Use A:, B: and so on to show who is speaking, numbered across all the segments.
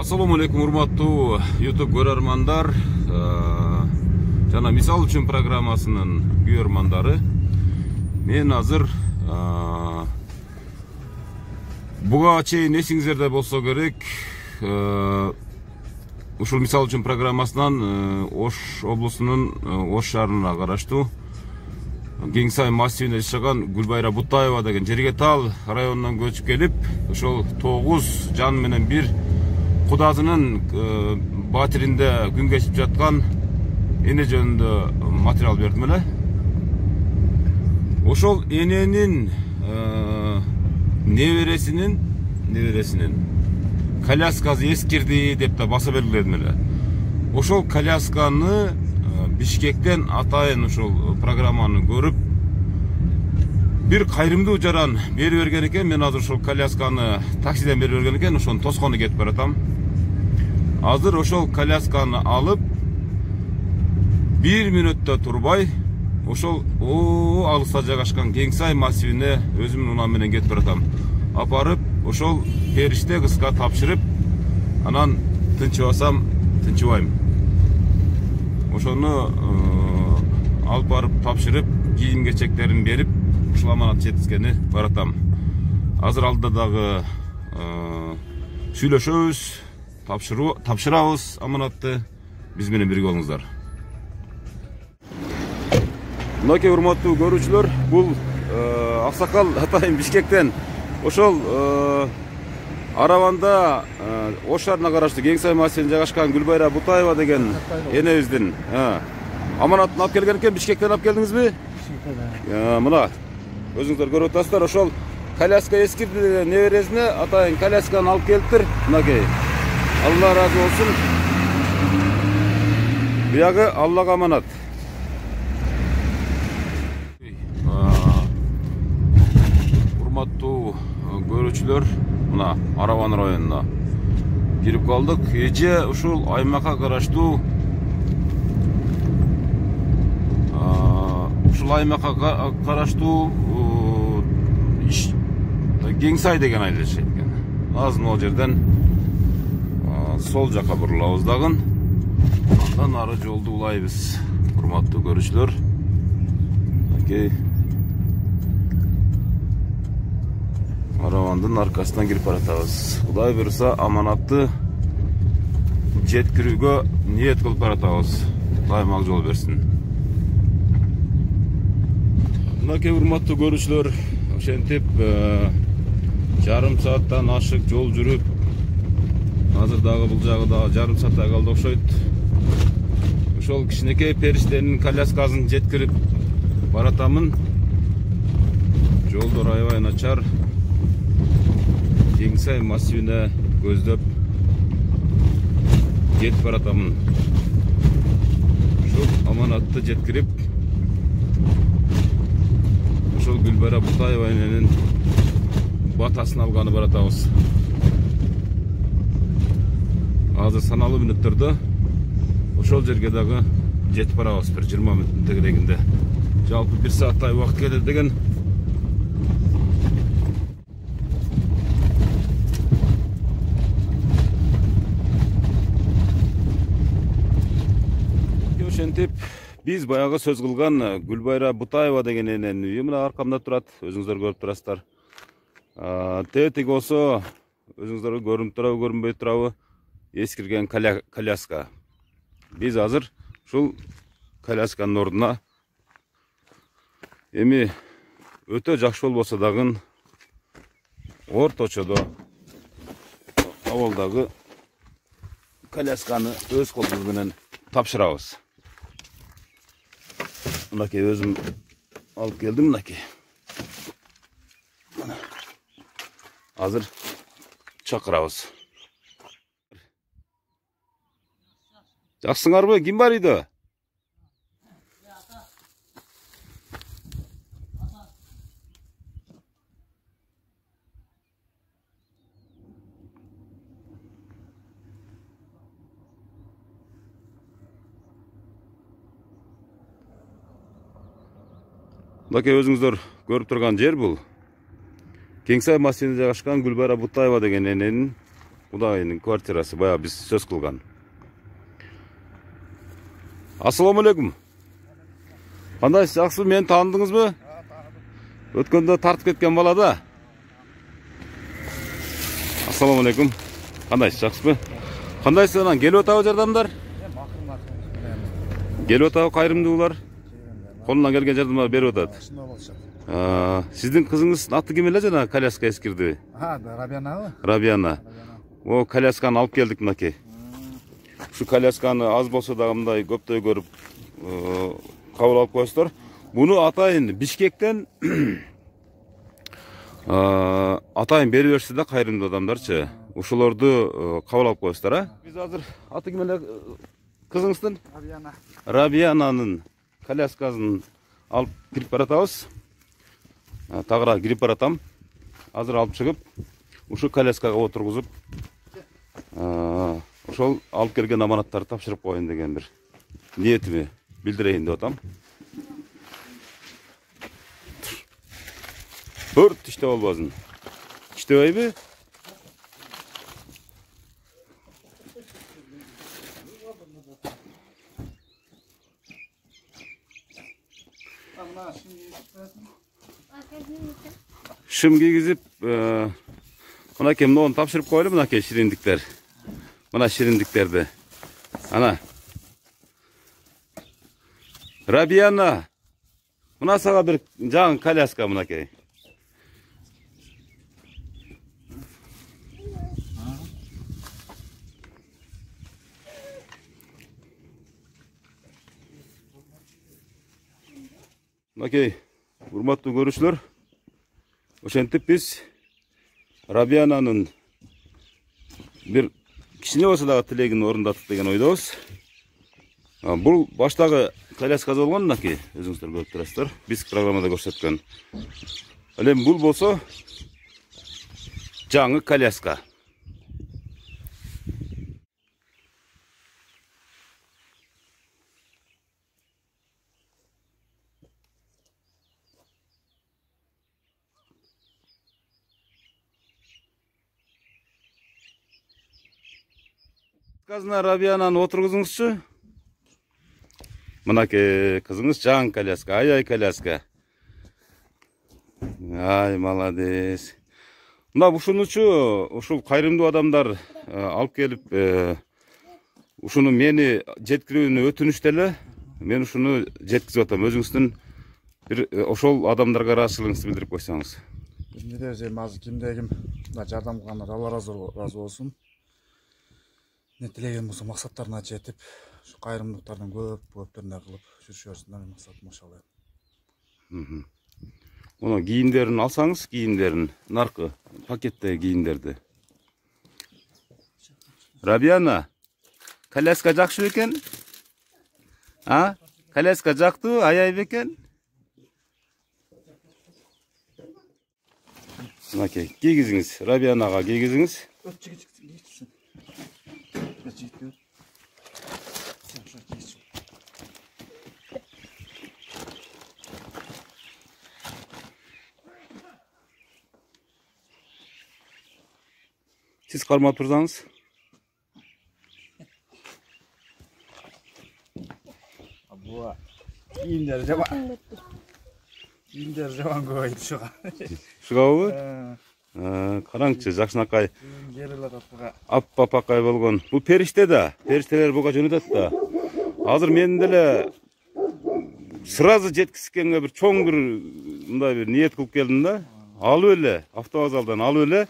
A: Assalamu alaikum, урматтуу YouTube көрөрмандар. Жана мисал үчүн программасынын көрөрмандары. Мен азыр буга чейин эсиңиздерде болсо керек, ушул мисал үчүн программасынан Ош облусунун Ош шаарына караштуу Кеңсай массивинде жашаган Гүлбайра Бутаева деген жерге тал районунан көчүп келип, ошол 9 жан менен бир кудасынын батиринде күн кечип жаткан эне жөнүндө материал бердим эле. Ошол эненин небересинин коляскасы эскирди деп да баса белгиледим эле. Ошол колясканы Бишкектен атайын ушул программаны көрүп, бир кайрымдуу жаран берип берген экен. Мен азыр ушул колясканы таксиден берип берген экен, ошону тоскону кетип баратам. Азыр ошол колясканы алып, 1 мүнөттө турбай, ошол алыста жайгашкан Кеңсай массивине өзүмдүн унам менен кетип баратам. Апарып, ошол периште кызга тапшырып, анан тынчыбасам, тынчыбайм. Ошону алып барып тапшырып, кийим-кечектерин берип, ушул аманат жеткизгени баратам. Азыр алдыда дагы сүйлөшөбүз, тапшырабыз аманатты. Биз менен бирге болуңуздар. Мынакей урматтуу көрүүчүлөр, бул аксакал атайын Бишкектен ошол Араванда Ош шаарына караштуу Кеңсай массивинде жайгашкан Гүлбайра Бутаева деген энебиздин аманатын алып келген экен. Бишкектен алып келдиңизби? Мына өзүңүздөр көрүп атасыздар, ошол коляска эскирди деген небересине атайын колясканы алып келиптир. Мынакей. Алла разы болсун. Биягы Аллага аманат. Урматтуу көрүүчүлөр, мына Араван районуна кирип калдык. Эже ушул аймакка караштуу Кеңсай деген айылда жашайт экен. Азыр могу жерден сол жака бурулабыз дагы. Андан ары жолду улайбыз. Урматтуу көрүүчүлөр. Окей. Аравандын аркасынан кирип баратабыз. Кудай буйруса аманатты жеткирүүгө ниет кылып баратабыз. Кудай мага жол берсин. Мынакей урматтуу көрүүчүлөр, ошентип жарым сааттан ашык жол жүрүп, азыр дагы бул жагы дагы жарым сааттай калды окшойт. Ошол кичинекей периштенин коляскасын жеткирип баратамын. Жолдор аябай начар. Кеңсай массивине көздөп кетип баратамын. Ошол аманатты жеткирип, ошол Гүлбайра Бутаева эненин батасын алганы баратабыз. Азыр саналуу мүнөттөрдө ошол жерге дагы жетип барабыз, бир 20 мүнөттүн тегерегинде. Жалпы 1 сааттай убакыт кетет деген. Ошентип, биз баягы сөз кылган Гүлбайра Бутаева деген эненин үйү мына аркамда турат, өзүңүздөр көрүп турасыздар. Тетиги болсо өзүңүздөр көрүнүп турабы, көрүнбөй турабы, эскирген коляска. Биз азыр ушул колясканын ордуна эми өтө жакшы болбосо дагы орточодо абалдагы колясканы өз колубуз менен тапшырабыз. Мынакей өзүм алып келдим, мынакей. Азыр чакырабыз. Жаксыңарбы? Ким бар үйдө? Мынакей өзүңүздөр көрүп турган жер бул Кеңсай массивинде жайгашкан Гүлбайра Бутаева деген эненин Кудайдын квартирасы баягы биз сөз кылган. Assalamu alaikum. Кандайсыз, жакшысызбы? Мени таандыңызбы? Өткөндө тартып кеткен бала да. Assalamu alaikum. Кандайсыз, жакшысызбы? Кандайсыз анан келип атабы жардамдар? Келип атабы кайрымдуулар? Колунан келген жардамдар берип атат. Сиздин кызыңыз аты ким эле жана коляска эскирди?
B: Рабиянабы?
A: Рабияна. О, колясканы алып келдик мынакей. Şu колясканы аз болсо да мындай көптөй көрүп кабыл алып коесуздар. Буну атайын Бишкектен атайын берип беришти да кайрымдуу адамдарчы. Ушулорду кабыл алып коесуздар, а? Биз азыр аты ким эле кызыңыздын?
B: Рабияна.
A: Рабиянанын коляскасын алып кирип баратабыз. Тагыра кирип баратам. Азыр алып чыгып, ушу коляскага отургузуп, ошол алып келген аманаттарды тапшырып коеюн деген бир ниетими билдирейин деп атам. Өрт иштеп албасын. İştebeyби? Шым кийгизип, мынакей муну тапшырып коелу, мынакей шириндиктер. Мына шириндиктерди. Ана. Рабияна. Мына сага бир жаңы коляска мынакей. Мынакей, урматтуу көрүүчүлөр, ошентип биз Рабиянанын бир кичине болсо дагы тилегин орундаттык деген ойдобуз. Бул баштагы коляскасы болгон, мынакей, өзүңүздөр көрүп турасыздар. Биз программада көрсөткөн. Эми бул болсо жаңы коляска. Казына Рабиянаны отургузуңузчу. Мынакей кызыңыз жаңы коляска, ай коляска. Ай, молодец. Мына ушунучу, ушул кайрымдуу адамдар алып келип, ушуну мени жеткирүүнү өтүнүштү эле. Мен ушуну жеткизип атам. Өзүңүздүн бир ошол адамдарга ыраазычылыгыңызды билдирип койсоңуз.
B: Эмне десем, азыр кимде ким жардам кылгандар Алла разы болсун. Не тилеген болсо максаттарына жетип, ушу кайрымдуулуктардын көптөрүнө кылып жүрүшөсүнөр максатым ошол.
A: Муну кийимдерин алсаңыз, кийимдерин, наркы пакеттеги кийимдерди. Рабияна, коляска жакшы бекен? А? Коляска жактыбы, аяй бекен? Мынакей, кийгизиңиз, Рабиянага кийгизиңиз. Siz karmap tursanız.
B: Bu kiyimler jaman. Kiyimler jaman koydu şuga.
A: Şuga mı? Караңчы, жакшынакай. Аппапакай болгон. Бул периште да. Периштелер буга жөнөтөт да. Азыр мен деле сразу жеткизгенге бир чоң бир мындай бир ниет кылып келдим да. Алып эле, автовокзалдан алып эле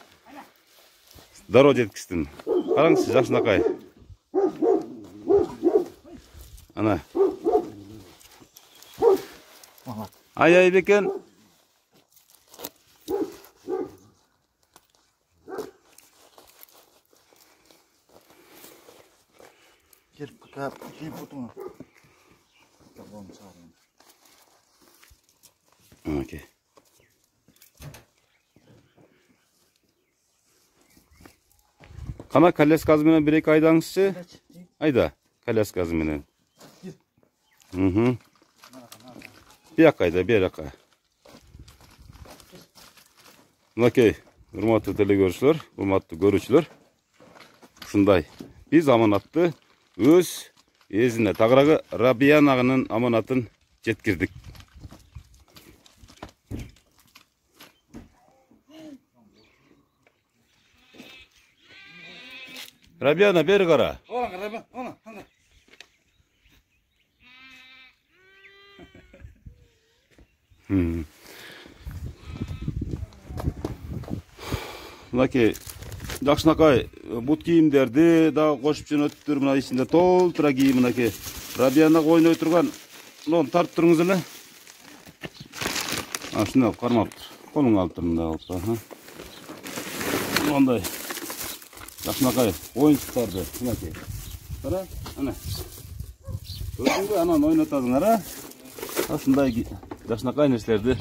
A: дароо жеткиздим. Караңчы, жакшынакай. Ана. Ай бекен.
B: Gelip kap, kim fotoğraf. Tamam, sağ olun.
A: Okey. Kana коляскасы менен бир-эки айдаңызчы. Айда, коляскасы менен. Бияк айда, бияка. Мынакей, урматтуу телекөрүүчүлөр, урматтуу көрүүчүлөр. ушундай. Биз аманатты өз эзине, тагыраагы Рабиян агынын аманатын жеткирдик. Рабияна, бери кара. Мынакей жакшынакай бут кийимдерди да кошуп жөнөттүр. Мына ичинде толтура кийим. Мынакей Рабиянага ойной турган муну тартып туруңуз эле. Ушундай кармаптыр. Колуңа алып тур мындай кылып. Мындай жакшынакай оюнчуктарды мынакей. Кара, ана. Көрдүңбү, анан ойнотасыңар, а? Ушундай жакшынакай нерселерди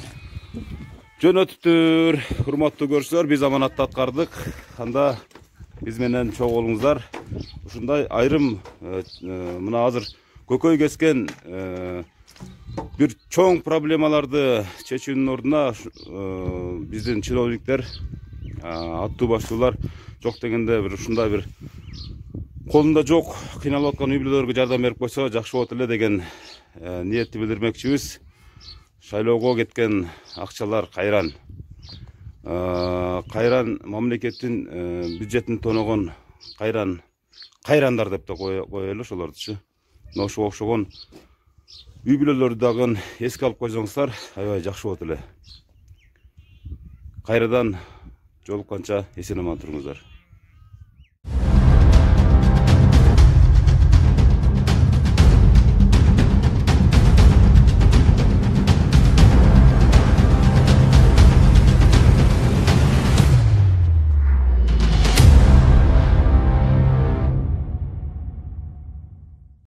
A: жөнөттүр. Урматтуу көрүүчүлөр, биз аманатты аткардык. Анда биз менен чогуу болуңуздар. Ушундай айрым мына азыр көкөй кескен бир чоң проблемаларды чечүүнүн ордуна биздин чиновниктер, аттуу баштуулар жок дегенде бир ушундай бир колунда жок кыйналып аткан үй бүлөлөргө жардам берип койсо жакшы болот эле деген ниетти билдирмекчибиз. Шайлоого кеткен акчалар кайран. Кайран мамлекеттин бюджетин тоногон кайрандар деп да коелу ошолордучу. Ошого окшогон үй бүлөлөрдү дагы эске алып койсоңуздар, аябай жакшы болот эле. Кайрадан жолукканча эсен аман туруңуздар.